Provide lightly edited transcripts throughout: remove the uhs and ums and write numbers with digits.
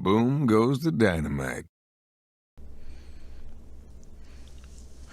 Boom goes the dynamite.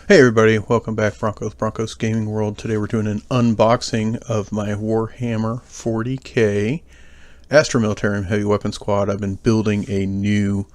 Hey everybody, welcome back Broncos Gaming World. Today we're doing an unboxing of my Warhammer 40k Astra Militarum Heavy Weapon Squad. I've been building a new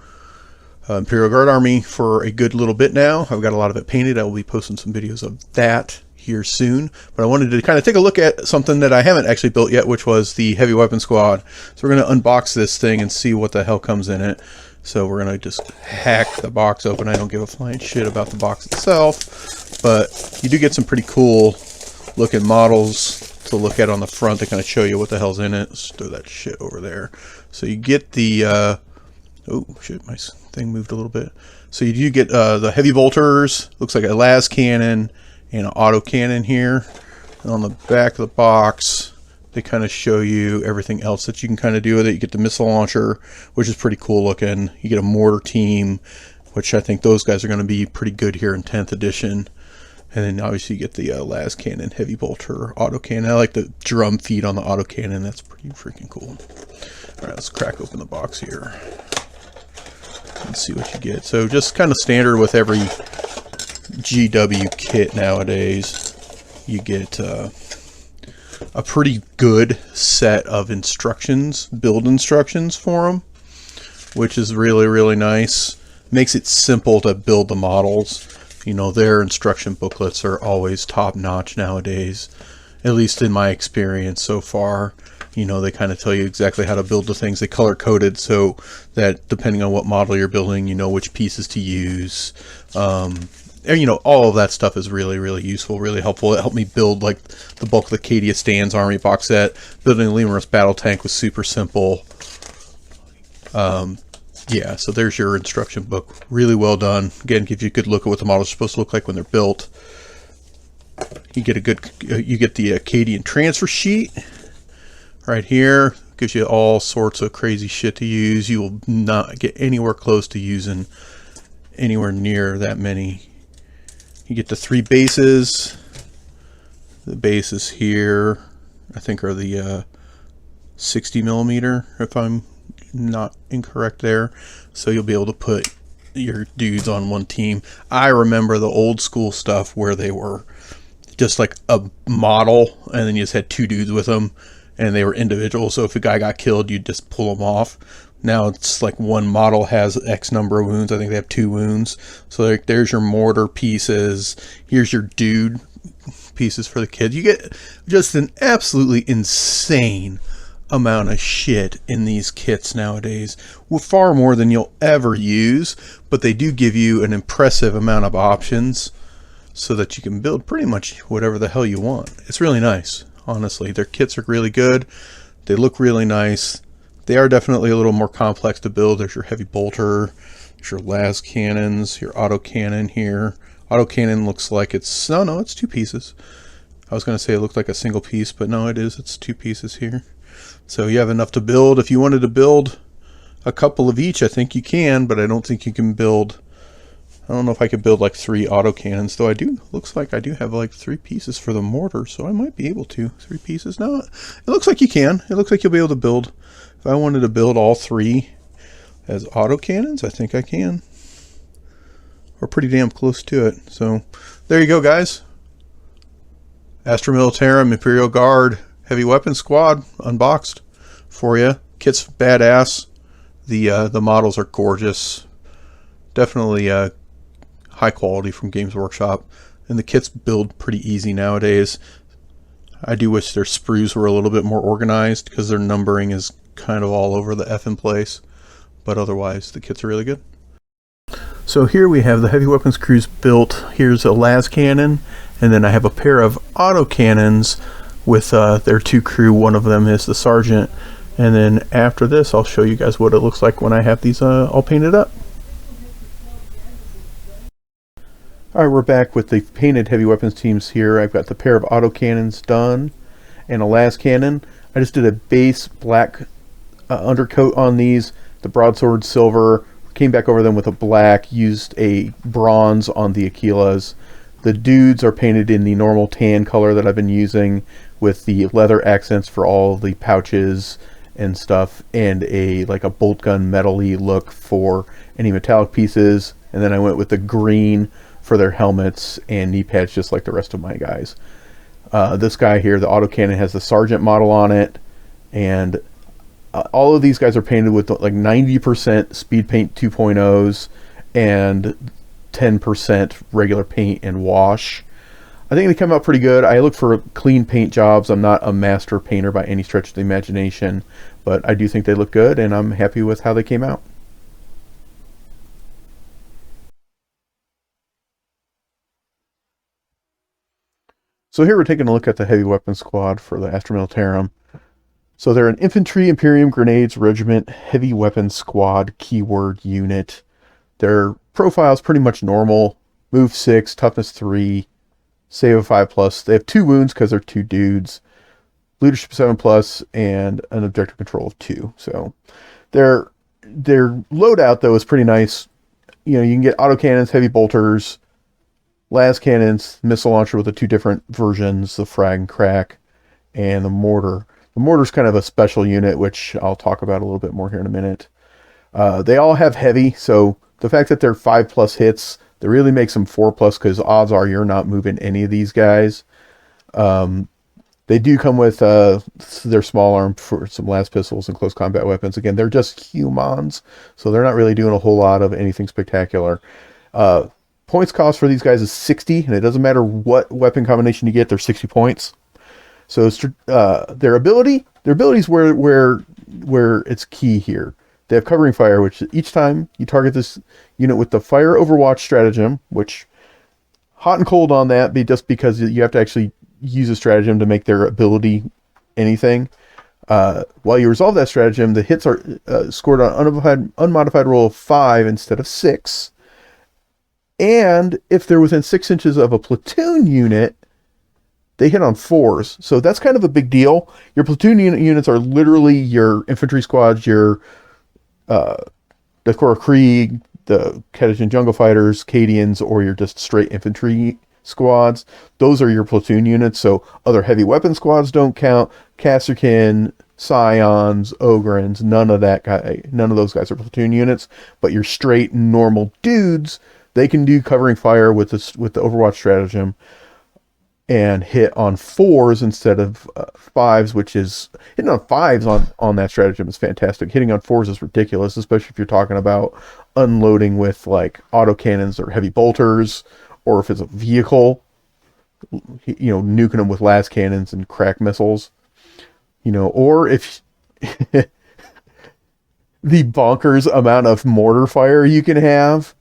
Imperial Guard army for a good little bit now. I've got a lot of it painted. I will be posting some videos of that here soon. But I wanted to kind of take a look at something that I haven't actually built yet, which was the Heavy Weapon Squad. So we're going to unbox this thing and see what the hell comes in it. So we're going to just hack the box open. I don't give a flying shit about the box itself, but you do get some pretty cool looking models to look at on the front. They kind of show you what the hell's in it. Let's throw that shit over there. So you get the, oh shit, my thing moved a little bit. So you do get the heavy bolters, looks like a las cannon and an auto cannon here. And on the back of the box, they kind of show you everything else that you can kind of do with it. You get the missile launcher, which is pretty cool looking. You get a mortar team, which I think those guys are going to be pretty good here in 10th edition. And then obviously you get the las cannon, heavy bolter, auto cannon. I like the drum feed on the auto cannon. That's pretty freaking cool. All right, let's crack open the box here and see what you get. So just kind of standard with every GW kit nowadays, you get a pretty good set of instructions, build instructions for them, which is really, really nice. Makes it simple to build the models. You know, their instruction booklets are always top notch nowadays, at least in my experience so far. You know, they kind of tell you exactly how to build the things. They color coded so that depending on what model you're building, you know which pieces to use. And, you know, all of that stuff is really, really useful, really helpful. It helped me build, like, the bulk of the Cadia Stands army box set. Building a Lemurus battle tank was super simple. Yeah, so there's your instruction book. Really well done. Again, gives you a good look at what the models are supposed to look like when they're built. You get a good, you get the Acadian transfer sheet right here. Gives you all sorts of crazy shit to use. You will not get anywhere close to using anywhere near that many. You get the 3 bases. The bases here, I think, are the 60 millimeter, if I'm not incorrect there. So you'll be able to put your dudes on one team. I remember the old school stuff where they were just like a model, and then you just had 2 dudes with them, and they were individual. So if a guy got killed, you'd just pull them off. Now it's like one model has X number of wounds. I think they have 2 wounds. So like, there's your mortar pieces. Here's your dude pieces for the kids. You get just an absolutely insane amount of shit in these kits nowadays. Far more than you'll ever use. But they do give you an impressive amount of options so that you can build pretty much whatever the hell you want. It's really nice, honestly. Their kits are really good. They look really nice. They are definitely a little more complex to build. There's your heavy bolter, there's your las cannons, your auto cannon here. Auto cannon looks like it's, no, it's 2 pieces. I was going to say it looked like a single piece, but no, it's 2 pieces here. So you have enough to build. If you wanted to build a couple of each, I think you can, but I don't think you can build, I don't know if I could build like 3 auto cannons, though looks like I do have like 3 pieces for the mortar, so I might be able to. 3 pieces. No, it looks like you can. It looks like you'll be able to build. If I wanted to build all 3 as auto cannons, I think I can. We're pretty damn close to it. So there you go, guys. Astra Militarum Imperial Guard Heavy Weapon Squad unboxed for you. Kit's badass. The models are gorgeous. Definitely high quality from Games Workshop. And the kits build pretty easy nowadays. I do wish their sprues were a little bit more organized because their numbering is kind of all over the effing place, but otherwise the kits are really good. So here we have the heavy weapons crews built. Here's a las cannon, and then I have a pair of auto cannons with their 2 crew. One of them is the sergeant, and then after this I'll show you guys what it looks like when I have these all painted up. Alright, we're back with the painted heavy weapons teams here. I've got the pair of auto cannons done and a las cannon. I just did a base black undercoat on these, the broadsword silver, came back over them with a black, used a bronze on the Aquilas. The dudes are painted in the normal tan color that I've been using with the leather accents for all the pouches and stuff, and a like a bolt gun metal-y look for any metallic pieces. And then I went with the green for their helmets and knee pads, just like the rest of my guys. This guy here, the autocannon, has the Sergeant model on it, and all of these guys are painted with like 90% speed paint 2.0s and 10% regular paint and wash. I think they come out pretty good. I look for clean paint jobs. I'm not a master painter by any stretch of the imagination, but I do think they look good, and I'm happy with how they came out. So here we're taking a look at the heavy weapon squad for the Astra Militarum. So they're an Infantry Imperium Grenades Regiment Heavy Weapon Squad keyword unit. Their profile is pretty much normal. Move 6, Toughness 3, Save of 5+. They have 2 wounds because they're 2 dudes. Leadership 7+, and an objective control of 2. So their loadout, though, is pretty nice. You know, you can get autocannons, heavy bolters, las cannons, missile launcher with the 2 different versions, the frag and crack, and the mortar. The mortar's kind of a special unit, which I'll talk about a little bit more here in a minute. They all have heavy, so the fact that they're 5+ hits, that really makes them 4+, because odds are you're not moving any of these guys. They do come with their small arm for some las pistols and close combat weapons. Again, they're just humans, so they're not really doing a whole lot of anything spectacular. Points cost for these guys is 60, and it doesn't matter what weapon combination you get, they're 60 points. So their abilities where it's key here. They have covering fire, which each time you target this unit with the fire overwatch stratagem, which hot and cold on that, just because you have to actually use a stratagem to make their ability anything. While you resolve that stratagem, the hits are scored on unmodified roll of 5 instead of 6. And if they're within 6 inches of a platoon unit, they hit on 4s. So that's kind of a big deal. Your platoon units are literally your infantry squads, your the Corps Krieg, the Catachan Jungle Fighters, Cadians, or your just straight infantry squads. Those are your platoon units. So other heavy weapon squads don't count. Casterkin, Scions, Ogrins, none of those guys are platoon units. But your straight normal dudes, they can do covering fire with the Overwatch stratagem and hit on 4s instead of 5s, which is hitting on 5s on that stratagem is fantastic. Hitting on 4s is ridiculous, especially if you're talking about unloading with like autocannons or heavy bolters, or if it's a vehicle, you know, nuking them with las cannons and crack missiles, you know, or if the bonkers amount of mortar fire you can have.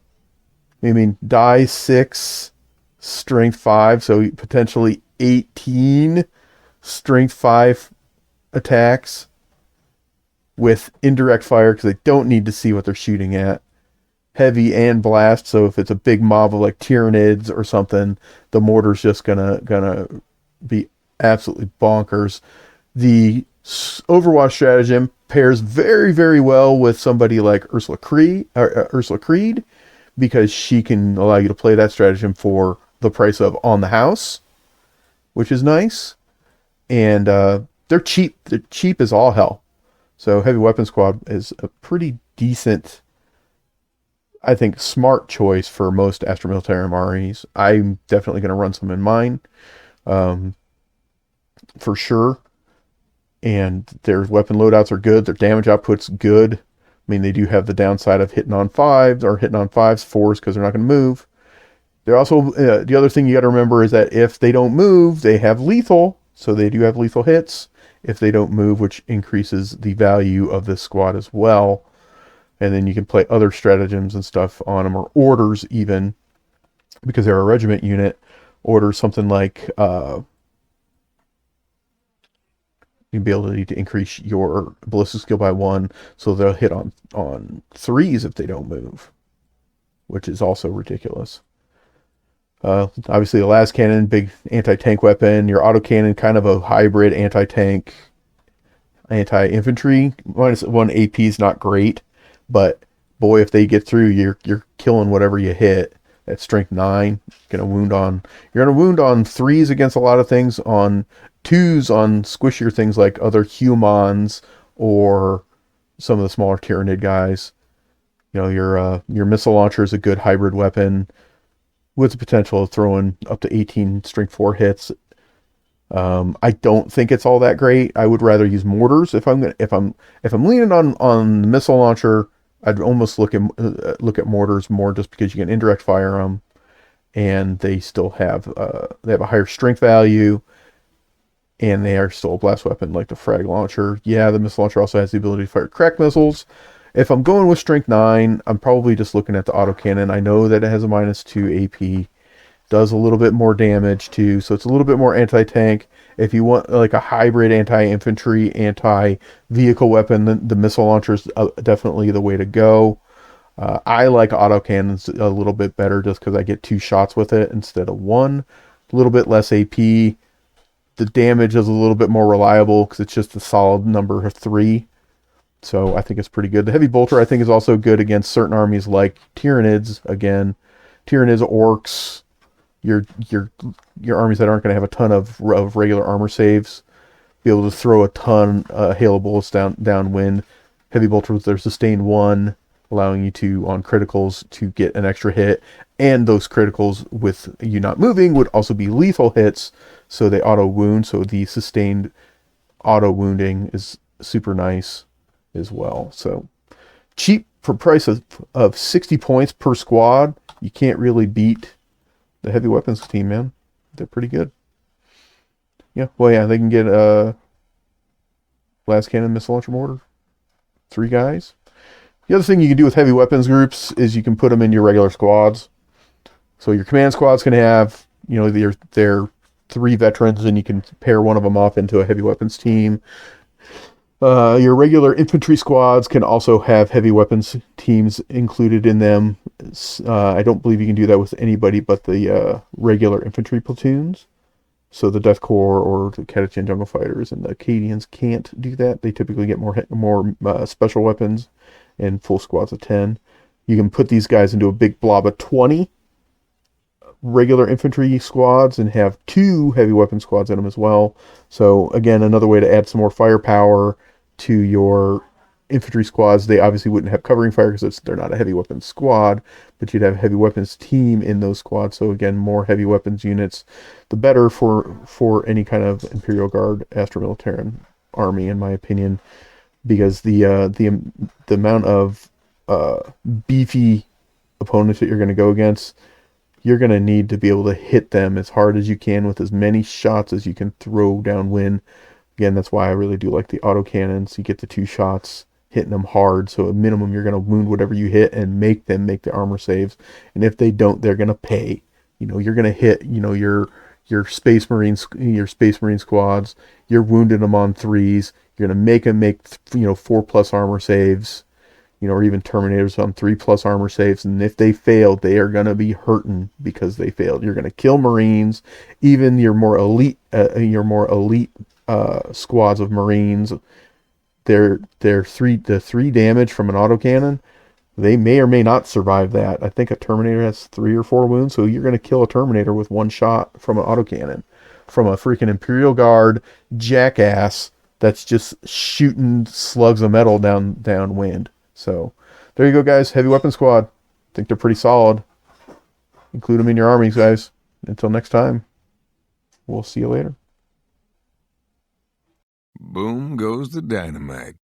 I mean, die 6, strength 5, so potentially 18 strength 5 attacks with indirect fire, because they don't need to see what they're shooting at. Heavy and blast, so if it's a big mob of like Tyranids or something, the mortar's just gonna be absolutely bonkers. The Overwatch stratagem pairs very, very well with somebody like Ursula Creed, because she can allow you to play that stratagem for the price of On the House, which is nice. And they're cheap. They're cheap as all hell. So Heavy Weapon Squad is a pretty decent, I think, smart choice for most Astra Militarum REs. I'm definitely going to run some in mine, for sure. And their weapon loadouts are good. Their damage output's good. I mean, they do have the downside of hitting on 5s, or hitting on 5s, 4s, because they're not going to move. They're also, the other thing you got to remember is that if they don't move, they have lethal. So they do have lethal hits if they don't move, which increases the value of this squad as well. And then you can play other stratagems and stuff on them, or orders even, because they're a regiment unit. Orders something like the ability to increase your ballistic skill by 1, so they'll hit on 3s if they don't move, which is also ridiculous. Obviously the las cannon, big anti-tank weapon. Your autocannon, kind of a hybrid anti-tank, anti-infantry. -1 AP is not great, but boy, if they get through, you're killing whatever you hit. At strength 9, you're gonna wound on 3s against a lot of things, on 2s on squishier things like other humans or some of the smaller Tyranid guys. Your missile launcher is a good hybrid weapon with the potential of throwing up to 18 strength 4 hits. I don't think it's all that great. I would rather use mortars if I'm leaning on the missile launcher. I'd almost look at mortars more, just because you can indirect fire them, and they have a higher strength value, and they are still a blast weapon like the frag launcher. Yeah, the missile launcher also has the ability to fire crack missiles. If I'm going with strength 9, I'm probably just looking at the autocannon. I know that it has a -2 AP, does a little bit more damage too, so it's a little bit more anti-tank. If you want like a hybrid anti-infantry, anti-vehicle weapon, then the missile launcher is definitely the way to go. I like autocannons a little bit better, just because I get 2 shots with it instead of 1. A little bit less AP. The damage is a little bit more reliable because it's just a solid number of 3. So I think it's pretty good. The heavy bolter, I think, is also good against certain armies like Tyranids. Again, Tyranids, orcs, your your armies that aren't going to have a ton of regular armor saves, be able to throw a ton hail of bullets downwind. Heavy bolter with their sustained 1, allowing you to, on criticals, to get an extra hit, and those criticals with you not moving would also be lethal hits, so they auto wound. So the sustained auto wounding is super nice as well. So cheap for price of 60 points per squad. You can't really beat the heavy weapons team, man. They're pretty good. Yeah, well, yeah, they can get blast cannon, missile launcher, mortar. 3 guys. The other thing you can do with heavy weapons groups is you can put them in your regular squads. So your command squad's can have, their 3 veterans, and you can pair one of them off into a heavy weapons team. Your regular infantry squads can also have heavy weapons teams included in them. I don't believe you can do that with anybody but the regular infantry platoons. So the Death Corps or the Catachan Jungle Fighters and the Acadians can't do that. They typically get more special weapons and full squads of 10. You can put these guys into a big blob of 20 regular infantry squads and have 2 heavy weapon squads in them as well. So again, another way to add some more firepower to your infantry squads. They obviously wouldn't have covering fire because they're not a heavy weapons squad, but you'd have a heavy weapons team in those squads. So again, more heavy weapons units, the better for any kind of Imperial Guard, Astra Militarum army, in my opinion, because the amount of beefy opponents that you're going to go against, you're going to need to be able to hit them as hard as you can with as many shots as you can throw downwind. Again, that's why I really do like the autocannons. You get the 2 shots, hitting them hard, so at minimum you're going to wound whatever you hit and make them make the armor saves. And if they don't, they're going to pay. You're going to hit, your Space Marines, your Space Marine squads. You're wounding them on 3s. You're going to make them make 4+ armor saves, or even Terminators on 3+ armor saves. And if they fail, they are going to be hurting because they failed. You're going to kill Marines, even your more elite squads of Marines. The 3 damage from an autocannon, they may or may not survive that. I think a Terminator has 3 or 4 wounds, so you're going to kill a Terminator with 1 shot from an autocannon, from a freaking Imperial Guard jackass that's just shooting slugs of metal downwind. So there you go, guys. Heavy weapon squad. I think they're pretty solid. Include them in your armies, guys. Until next time, we'll see you later. Boom goes the dynamite.